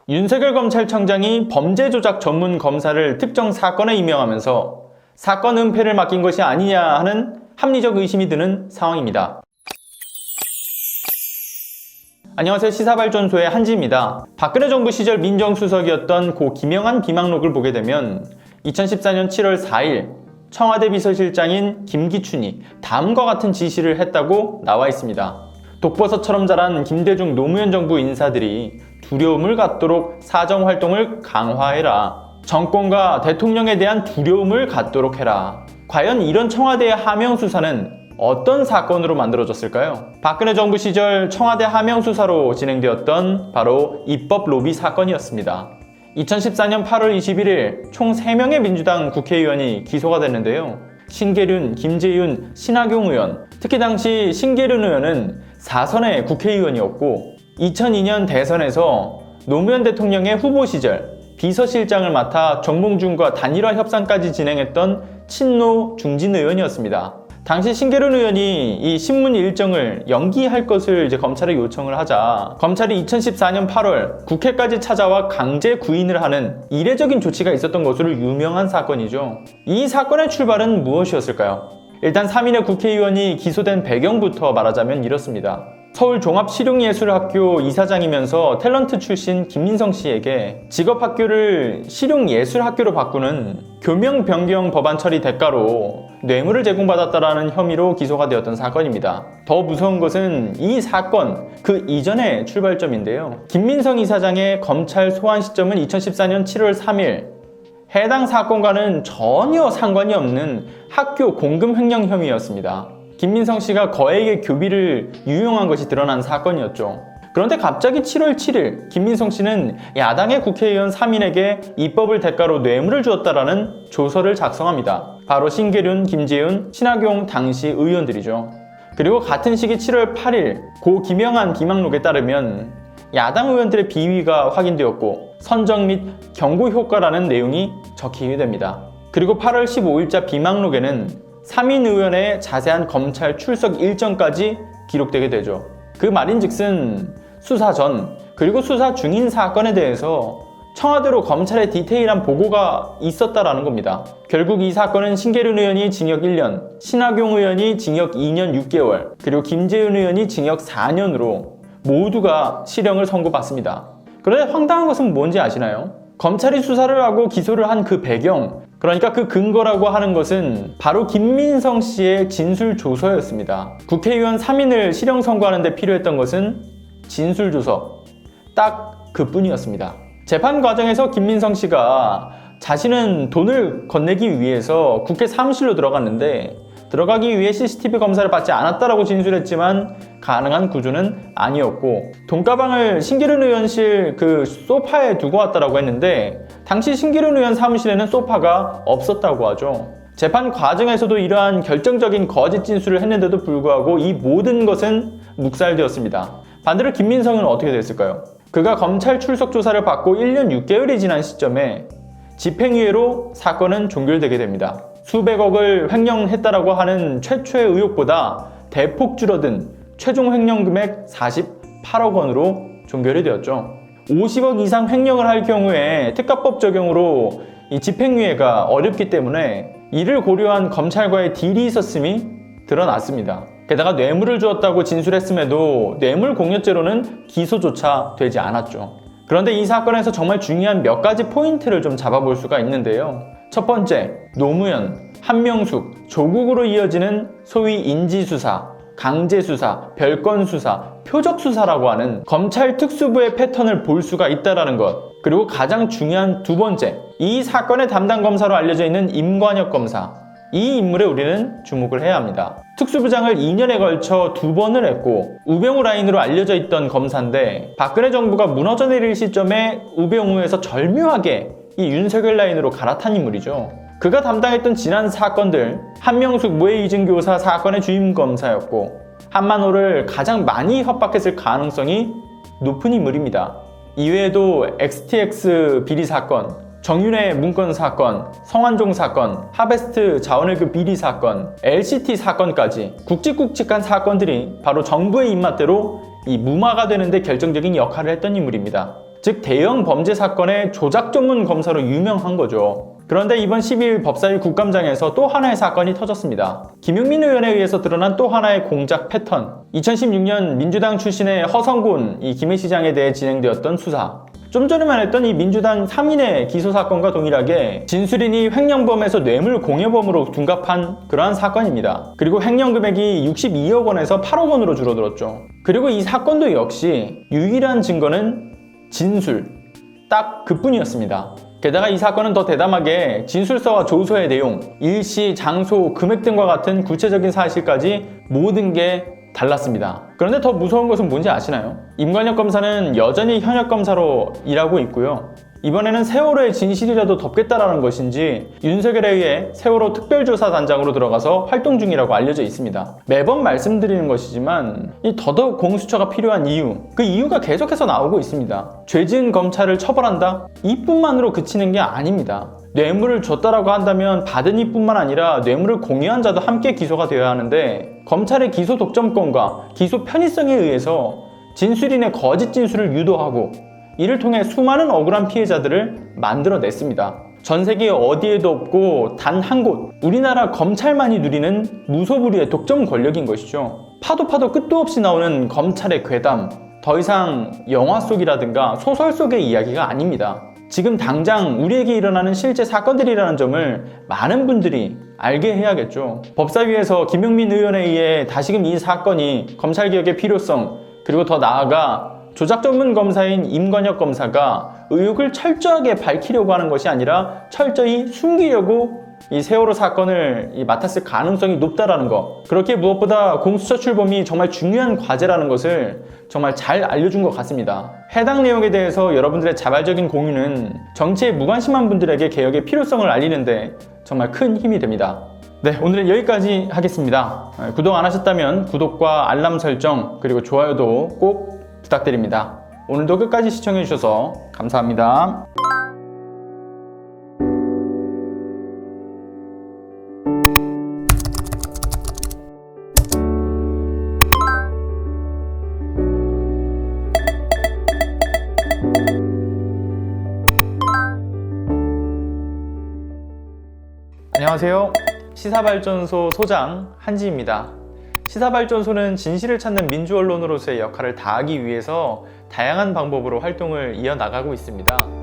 윤석열 검찰청장이 범죄 조작 전문 검사를 특정 사건에 임명하면서 사건 은폐를 맡긴 것이 아니냐 하는 합리적 의심이 드는 상황입니다. 안녕하세요. 시사발전소의 한지입니다. 박근혜 정부 시절 민정수석이었던 고 김영한 비망록을 보게 되면 2014년 7월 4일 청와대 비서실장인 김기춘이 다음과 같은 지시를 했다고 나와 있습니다. 독버섯처럼 자란 김대중 노무현 정부 인사들이 두려움을 갖도록 사정활동을 강화해라. 정권과 대통령에 대한 두려움을 갖도록 해라. 과연 이런 청와대의 하명수사는 어떤 사건으로 만들어졌을까요? 박근혜 정부 시절 청와대 하명수사로 진행되었던 바로 입법 로비 사건이었습니다. 2014년 8월 21일 총 3명의 민주당 국회의원이 기소가 됐는데요. 신계륜, 김재윤, 신하경 의원, 특히 당시 신계륜 의원은 4선의 국회의원이었고 2002년 대선에서 노무현 대통령의 후보 시절 비서실장을 맡아 정몽준과 단일화 협상까지 진행했던 친노 중진 의원이었습니다. 당시 신계륜 의원이 이 신문 일정을 연기할 것을 검찰에 요청을 하자 검찰이 2014년 8월 국회까지 찾아와 강제 구인을 하는 이례적인 조치가 있었던 것으로 유명한 사건이죠. 이 사건의 출발은 무엇이었을까요? 일단 3인의 국회의원이 기소된 배경부터 말하자면 이렇습니다. 서울종합실용예술학교 이사장이면서 탤런트 출신 김민성 씨에게 직업학교를 실용예술학교로 바꾸는 교명 변경 법안 처리 대가로 뇌물을 제공받았다라는 혐의로 기소가 되었던 사건입니다. 더 무서운 것은 이 사건 그 이전의 출발점인데요. 김민성 이사장의 검찰 소환 시점은 2014년 7월 3일 해당 사건과는 전혀 상관이 없는 학교 공금 횡령 혐의였습니다. 김민성 씨가 거액의 교비를 유용한 것이 드러난 사건이었죠. 그런데 갑자기 7월 7일 김민성 씨는 야당의 국회의원 3인에게 입법을 대가로 뇌물을 주었다라는 조서를 작성합니다. 바로 신계륜, 김재윤, 신하경 당시 의원들이죠. 그리고 같은 시기 7월 8일 고 김영한 비망록에 따르면 야당 의원들의 비위가 확인되었고 선정 및 경고 효과라는 내용이 적히게 됩니다. 그리고 8월 15일자 비망록에는 3인 의원의 자세한 검찰 출석 일정까지 기록되게 되죠. 그 말인즉슨 수사 전 그리고 수사 중인 사건에 대해서 청와대로 검찰의 디테일한 보고가 있었다라는 겁니다. 결국 이 사건은 신계륜 의원이 징역 1년, 신하경 의원이 징역 2년 6개월, 그리고 김재윤 의원이 징역 4년으로 모두가 실형을 선고받습니다. 그런데 황당한 것은 뭔지 아시나요? 검찰이 수사를 하고 기소를 한 그 배경, 그러니까 그 근거라고 하는 것은 바로 김민성 씨의 진술조서였습니다. 국회의원 3인을 실형 선고하는 데 필요했던 것은 진술조서, 딱 그뿐이었습니다. 재판 과정에서 김민성 씨가 자신은 돈을 건네기 위해서 국회 사무실로 들어갔는데 들어가기 위해 CCTV 검사를 받지 않았다라고 진술했지만 가능한 구조는 아니었고 돈가방을 신계륜 의원실 그 소파에 두고 왔다라고 했는데 당시 신계륜 의원 사무실에는 소파가 없었다고 하죠. 재판 과정에서도 이러한 결정적인 거짓 진술을 했는데도 불구하고 이 모든 것은 묵살되었습니다. 반대로 김민성은 어떻게 됐을까요? 그가 검찰 출석 조사를 받고 1년 6개월이 지난 시점에 집행유예로 사건은 종결되게 됩니다. 수백억을 횡령했다라고 하는 최초의 의혹보다 대폭 줄어든 최종 횡령 금액 48억 원으로 종결이 되었죠. 50억 이상 횡령을 할 경우에 특가법 적용으로 이 집행유예가 어렵기 때문에 이를 고려한 검찰과의 딜이 있었음이 드러났습니다. 게다가 뇌물을 주었다고 진술했음에도 뇌물 공여죄로는 기소조차 되지 않았죠. 그런데 이 사건에서 정말 중요한 몇 가지 포인트를 좀 잡아볼 수가 있는데요. 첫 번째, 노무현, 한명숙, 조국으로 이어지는 소위 인지수사, 강제수사, 별건수사, 표적수사라고 하는 검찰 특수부의 패턴을 볼 수가 있다는 것. 그리고 가장 중요한 두 번째, 이 사건의 담당 검사로 알려져 있는 임관혁 검사. 이 인물에 우리는 주목을 해야 합니다. 특수부장을 2년에 걸쳐 2번을 했고 우병우 라인으로 알려져 있던 검사인데 박근혜 정부가 무너져 내릴 시점에 우병우에서 절묘하게 이 윤석열 라인으로 갈아탄 인물이죠. 그가 담당했던 지난 사건들, 한명숙 무해이증교사 사건의 주임검사였고 한만호를 가장 많이 협박했을 가능성이 높은 인물입니다. 이외에도 XTX 비리 사건, 정윤회 문건 사건, 성완종 사건, 하베스트 자원외교 비리 사건, LCT 사건까지 굵직굵직한 사건들이 바로 정부의 입맛대로 이 무마가 되는데 결정적인 역할을 했던 인물입니다. 즉 대형 범죄 사건의 조작 전문 검사로 유명한 거죠. 그런데 이번 12일 법사위 국감장에서 또 하나의 사건이 터졌습니다. 김용민 의원에 의해서 드러난 또 하나의 공작 패턴. 2016년 민주당 출신의 허성곤 김해 시장에 대해 진행되었던 수사. 좀 전에만 했던 이 민주당 3인의 기소 사건과 동일하게 진술인이 횡령범에서 뇌물 공여범으로 둔갑한 그러한 사건입니다. 그리고 횡령 금액이 62억 원에서 8억 원으로 줄어들었죠. 그리고 이 사건도 역시 유일한 증거는 진술, 딱 그뿐이었습니다. 게다가 이 사건은 더 대담하게 진술서와 조서의 내용, 일시, 장소, 금액 등과 같은 구체적인 사실까지 모든 게 달랐습니다. 그런데 더 무서운 것은 뭔지 아시나요? 임관혁 검사는 여전히 현역 검사로 일하고 있고요. 이번에는 세월호의 진실이라도 덮겠다라는 것인지 윤석열에 의해 세월호 특별조사단장으로 들어가서 활동 중이라고 알려져 있습니다. 매번 말씀드리는 것이지만 이 더더욱 공수처가 필요한 이유, 그 이유가 계속해서 나오고 있습니다. 죄지은 검찰을 처벌한다? 이뿐만으로 그치는 게 아닙니다. 뇌물을 줬다라고 한다면 받은 이뿐만 아니라 뇌물을 공유한 자도 함께 기소가 되어야 하는데 검찰의 기소 독점권과 기소 편의성에 의해서 진술인의 거짓 진술을 유도하고 이를 통해 수많은 억울한 피해자들을 만들어냈습니다. 전 세계 어디에도 없고 단 한 곳, 우리나라 검찰만이 누리는 무소불위의 독점 권력인 것이죠. 파도 끝도 없이 나오는 검찰의 괴담, 더 이상 영화 속이라든가 소설 속의 이야기가 아닙니다. 지금 당장 우리에게 일어나는 실제 사건들이라는 점을 많은 분들이 알게 해야겠죠. 법사위에서 김용민 의원에 의해 다시금 이 사건이 검찰개혁의 필요성, 그리고 더 나아가 조작 전문 검사인 임관혁 검사가 의혹을 철저하게 밝히려고 하는 것이 아니라 철저히 숨기려고 이 세월호 사건을 맡았을 가능성이 높다라는 것, 그렇게 무엇보다 공수처 출범이 정말 중요한 과제라는 것을 정말 잘 알려준 것 같습니다. 해당 내용에 대해서 여러분들의 자발적인 공유는 정치에 무관심한 분들에게 개혁의 필요성을 알리는데 정말 큰 힘이 됩니다. 네, 오늘은 여기까지 하겠습니다. 구독 안 하셨다면 구독과 알람 설정 그리고 좋아요도 꼭 부탁드립니다. 오늘도 끝까지 시청해주셔서 감사합니다. 안녕하세요. 시사발전소 소장 한지입니다. 시사발전소는 진실을 찾는 민주언론으로서의 역할을 다하기 위해서 다양한 방법으로 활동을 이어나가고 있습니다.